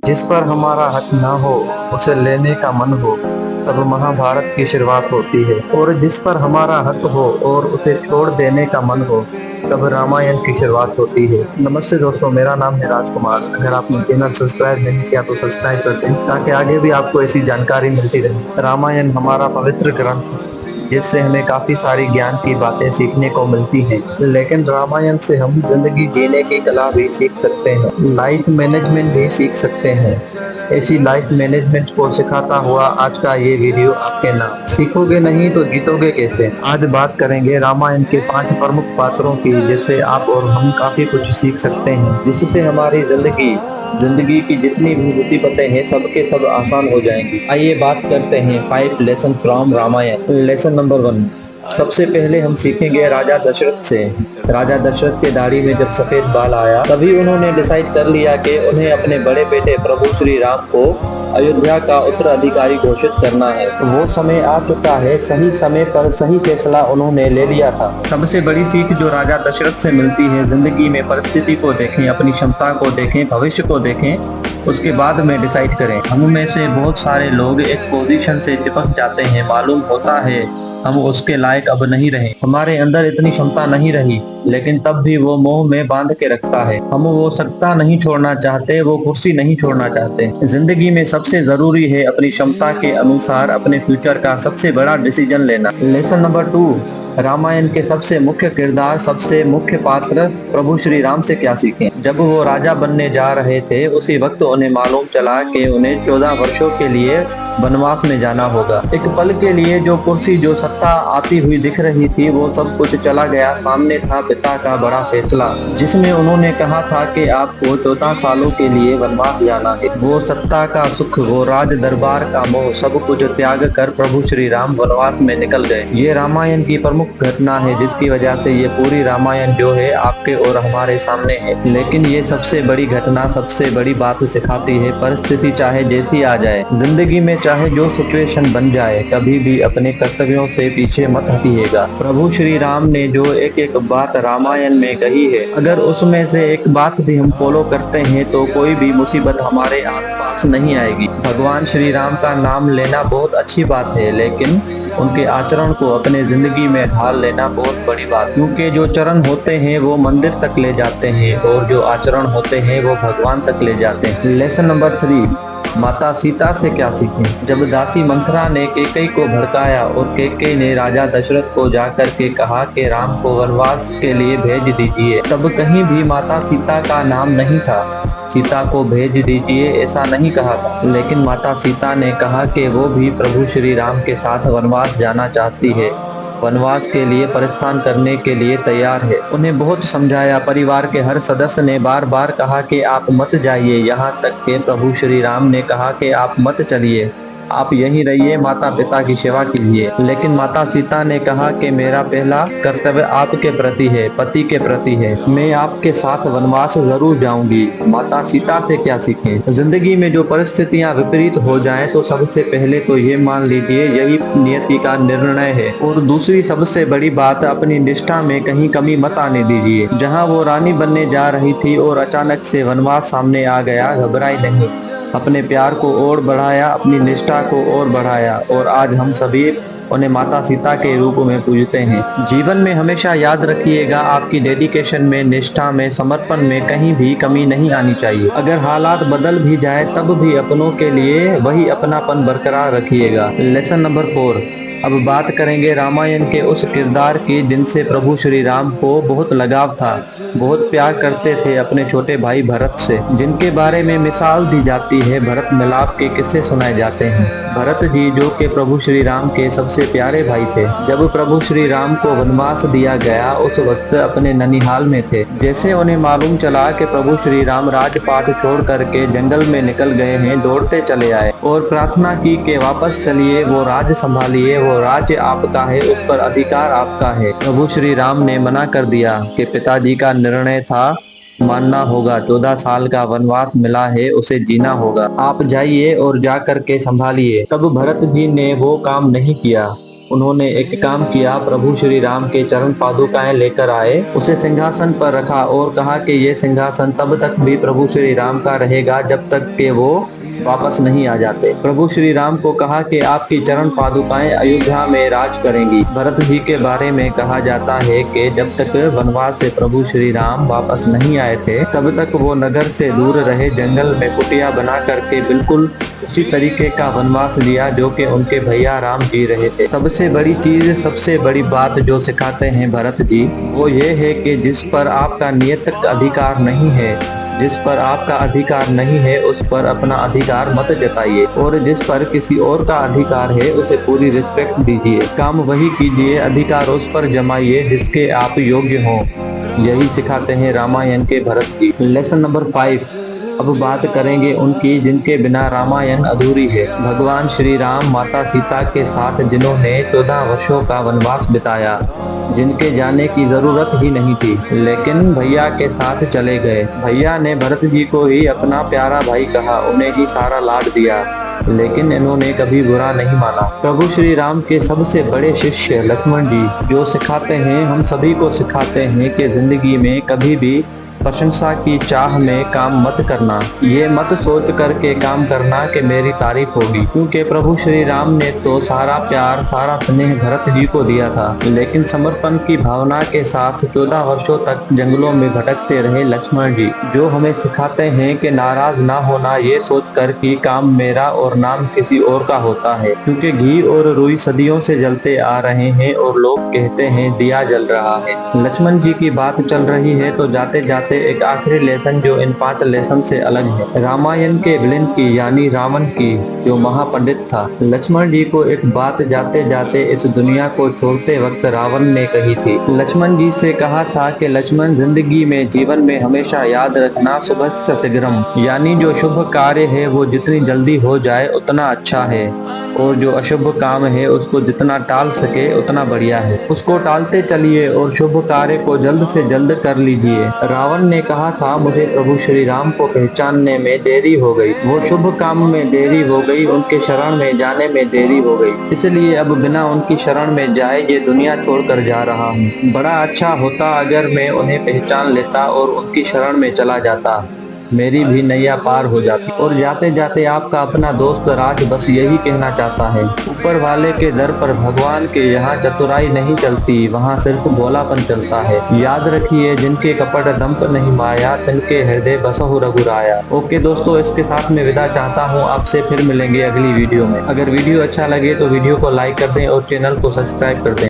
जिस पर हमारा हक ना हो उसे लेने का मन हो, तब महाभारत की शुरुआत होती है। और जिस पर हमारा हक हो और उसे छोड़ देने का मन हो, तब रामायण की शुरुआत होती है। नमस्ते दोस्तों, मेरा नाम है राजकुमार। अगर आपने चैनल सब्सक्राइब नहीं किया तो सब्सक्राइब कर दें, ताकि आगे भी आपको ऐसी जानकारी मिलती रहे। रामायण हमारा पवित्र ग्रंथ है, जिससे हमें काफी सारी ज्ञान की बातें सीखने को मिलती हैं। लेकिन रामायण से हम जिंदगी जीने की कला भी सीख सकते हैं, लाइफ मैनेजमेंट भी सीख सकते हैं। ऐसी लाइफ मैनेजमेंट को सिखाता हुआ आज का ये वीडियो आपके नाम। सीखोगे नहीं तो जीतोगे कैसे? आज बात करेंगे रामायण के 5 प्रमुख पात्रों की, जिससे आप और हम काफी कुछ सीख सकते हैं, जिससे हमारी जिंदगी जिंदगी की जितनी भी मुसीबतें हैं सबके सब आसान हो जाएंगी। आइए बात करते हैं 5 lesson from Ramayana. Lesson number 1। सबसे पहले हम सीखेंगे राजा दशरथ से। राजा दशरथ के दाढ़ी में जब सफेद बाल आया, तभी उन्होंने डिसाइड कर लिया कि उन्हें अपने बड़े बेटे प्रभु श्री राम को अयोध्या का उत्तराधिकारी घोषित करना है। वो समय आ चुका है, सही समय पर सही फैसला उन्होंने ले लिया था। सबसे बड़ी सीख जो राजा दशरथ से मिलती है, जिंदगी में परिस्थिति को देखें, अपनी क्षमता को देखें, भविष्य को देखें, उसके बाद में डिसाइड करें। हम में से बहुत सारे लोग एक पोजीशन से चिपक जाते हैं, मालूम होता है हम उसके लायक अब नहीं रहे, हमारे अंदर इतनी क्षमता नहीं रही, लेकिन तब भी वो मोह में बांध के रखता है। हम वो सत्ता नहीं छोड़ना चाहते, वो कुर्सी नहीं छोड़ना चाहते। जिंदगी में सबसे जरूरी है अपनी क्षमता के अनुसार अपने फ्यूचर का सबसे बड़ा डिसीजन लेना। Lesson number 2। रामायण के सबसे मुख्य किरदार, सबसे मुख्य पात्र प्रभु श्री राम से क्या सीखें। जब वो राजा बनने जा रहे थे, उसी वक्त उन्हें मालूम चला कि उन्हें 14 वर्षों के लिए वनवास में जाना होगा। एक पल के लिए जो कुर्सी, जो सत्ता आती हुई दिख रही थी, वो सब कुछ चला गया। सामने था पिता का बड़ा फैसला, जिसमें उन्होंने कहा था कि आपको 14 सालों के लिए वनवास जाना है। वो सत्ता का सुख, वो राज दरबार का मोह, सब कुछ त्याग कर प्रभु श्री राम वनवास में निकल गए। ये रामायण की प्रमुख घटना है, जिसकी वजह से ये पूरी रामायण जो है आपके और हमारे सामने है। लेकिन ये सबसे बड़ी घटना, सबसे बड़ी बात सिखाती है, परिस्थिति चाहे जैसी आ जाए, जिंदगी में चाहे जो सिचुएशन बन जाए, कभी भी अपने कर्तव्यों से पीछे मत हटिएगा। प्रभु श्री राम ने जो एक एक बात रामायण में कही है, अगर उसमें से एक बात भी हम फॉलो करते हैं तो कोई भी मुसीबत हमारे आसपास नहीं आएगी। भगवान श्री राम का नाम लेना बहुत अच्छी बात है, लेकिन उनके आचरण को अपने जिंदगी में ढाल लेना बहुत बड़ी बात, क्योंकि जो चरण होते हैं वो मंदिर तक ले जाते हैं, और जो आचरण होते हैं वो भगवान तक ले जाते हैं। Lesson number 3। माता सीता से क्या सीखें। जब दासी मंथरा ने कैकेयी को भड़काया और कैकेयी ने राजा दशरथ को जाकर के कहा कि राम को वनवास के लिए भेज दीजिए, तब कहीं भी माता सीता का नाम नहीं था। सीता को भेज दीजिए ऐसा नहीं कहा था, लेकिन माता सीता ने कहा कि वो भी प्रभु श्री राम के साथ वनवास जाना चाहती है, वनवास के लिए परेशान करने के लिए तैयार है। उन्हें बहुत समझाया, परिवार के हर सदस्य ने बार बार कहा कि आप मत जाइए, यहाँ तक के प्रभु श्री राम ने कहा कि आप मत चलिए, आप यहीं रहिए, माता पिता की सेवा कीजिए। लेकिन माता सीता ने कहा कि मेरा पहला कर्तव्य आपके प्रति है, पति के प्रति है, मैं आपके साथ वनवास जरूर जाऊंगी। माता सीता से क्या सीखें। जिंदगी में जो परिस्थितियां विपरीत हो जाएं, तो सबसे पहले तो ये मान लीजिए यही नियति का निर्णय है, और दूसरी सबसे बड़ी बात, अपनी निष्ठा में कहीं कमी मत आने दीजिए। जहाँ वो रानी बनने जा रही थी और अचानक से वनवास सामने आ गया, घबराई नहीं, अपने प्यार को और बढ़ाया, अपनी निष्ठा को और बढ़ाया, और आज हम सभी उन्हें माता सीता के रूप में पूजते हैं। जीवन में हमेशा याद रखिएगा, आपकी डेडिकेशन में, निष्ठा में, समर्पण में कहीं भी कमी नहीं आनी चाहिए। अगर हालात बदल भी जाए, तब भी अपनों के लिए वही अपनापन बरकरार रखिएगा। Lesson number 4। अब बात करेंगे रामायण के उस किरदार की जिनसे प्रभु श्री राम को बहुत लगाव था, बहुत प्यार करते थे, अपने छोटे भाई भरत से, जिनके बारे में मिसाल दी जाती है, भरत मिलाप के किस्से सुनाए जाते हैं। भरत जी जो कि प्रभु श्री राम के सबसे प्यारे भाई थे। जब प्रभु श्री राम को वनवास दिया गया, उस वक्त अपने ननिहाल में थे। जैसे उन्हें मालूम चला कि प्रभु श्री राम राजपाट छोड़ करके जंगल में निकल गए हैं, दौड़ते चले आए और प्रार्थना की कि वापस चलिए, वो राज संभालिए, वो राज्य आपका है, उस पर अधिकार आपका है। प्रभु श्री राम ने मना कर दिया कि पिताजी का निर्णय था, मानना होगा, 14 साल का वनवास मिला है, उसे जीना होगा, आप जाइए और जा कर के संभालिए। तब भरत जी ने वो काम नहीं किया। उन्होंने एक काम किया, प्रभु श्री राम के चरण पादुकाएं लेकर आए, उसे सिंहासन पर रखा और कहा कि ये सिंहासन तब तक भी प्रभु श्री राम का रहेगा जब तक कि वो वापस नहीं आ जाते। प्रभु श्री राम को कहा कि आपकी चरण पादुकाएं अयोध्या में राज करेंगी। भरत जी के बारे में कहा जाता है कि जब तक वनवास से प्रभु श्री राम वापस नहीं आए थे तब तक वो नगर से दूर रहे, जंगल में कुटिया बना करके बिल्कुल उसी तरीके का वनवास लिया जो कि उनके भैया राम जी रहे थे। सबसे बड़ी चीज, सबसे बड़ी बात जो सिखाते हैं भरत जी, वो ये है कि जिस पर आपका नियतक अधिकार नहीं है, जिस पर आपका अधिकार नहीं है उस पर अपना अधिकार मत जताइए, और जिस पर किसी और का अधिकार है उसे पूरी रिस्पेक्ट दीजिए। काम वही कीजिए, अधिकार उस पर जमाइए जिसके आप योग्य हों। यही सिखाते हैं रामायण के भरत जी। Lesson number 5। अब बात करेंगे उनकी जिनके बिना रामायण अधूरी है। भगवान श्री राम माता सीता के साथ जिन्होंने 14 वर्षों का वनवास बिताया, जिनके जाने की जरूरत ही नहीं थी, लेकिन भैया के साथ चले गए। भैया ने भरत जी को ही अपना प्यारा भाई कहा, उन्हें ही सारा लाड दिया, लेकिन इन्होंने कभी बुरा नहीं माना। प्रभु श्री राम के सबसे बड़े शिष्य लक्ष्मण जी जो सिखाते हैं, हम सभी को सिखाते हैं कि जिंदगी में कभी भी प्रशंसा की चाह में काम मत करना। ये मत सोच करके काम करना कि मेरी तारीफ होगी, क्योंकि प्रभु श्री राम ने तो सारा प्यार, सारा स्नेह भरत जी को दिया था, लेकिन समर्पण की भावना के साथ 14 वर्षों तक जंगलों में भटकते रहे लक्ष्मण जी, जो हमें सिखाते हैं कि नाराज ना होना ये सोचकर कि काम मेरा और नाम किसी और का होता है, क्योंकि घी और रुई सदियों से जलते आ रहे हैं और लोग कहते हैं दिया जल रहा है। लक्ष्मण जी की बात चल रही है तो जाते जाते एक आखिरी लेसन जो इन 5 लेसन से अलग है, रामायण के विलेन की यानी रावण की, जो महापंडित था। लक्ष्मण जी को एक बात जाते जाते इस दुनिया को छोड़ते वक्त रावण ने कही थी। लक्ष्मण जी से कहा था कि लक्ष्मण, जिंदगी में, जीवन में हमेशा याद रखना, शुभस्य शीघ्रम, यानी जो शुभ कार्य है वो जितनी जल्दी हो जाए उतना अच्छा है, और जो अशुभ काम है उसको जितना टाल सके उतना बढ़िया है। उसको टालते चलिए और शुभ कार्य को जल्द से जल्द कर लीजिए। रावण ने कहा था, मुझे प्रभु श्री राम को पहचानने में देरी हो गई, वो शुभ काम में देरी हो गई, उनके शरण में जाने में देरी हो गई, इसलिए अब बिना उनकी शरण में जाए ये दुनिया छोड़कर जा रहा हूँ। बड़ा अच्छा होता अगर मैं उन्हें पहचान लेता और उनकी शरण में चला जाता, मेरी भी नैया पार हो जाती। और जाते जाते आपका अपना दोस्त राज बस यही कहना चाहता है, ऊपर वाले के दर पर भगवान के यहाँ चतुराई नहीं चलती, वहाँ सिर्फ भोलापन चलता है। याद रखिए, जिनके कपट दंप नहीं माया, तिनके हृदय बसहु रघुराया। ओके दोस्तों, इसके साथ में विदा चाहता हूँ, आपसे फिर मिलेंगे अगली वीडियो में। अगर वीडियो अच्छा लगे तो वीडियो को लाइक कर दें और चैनल को सब्सक्राइब कर दें।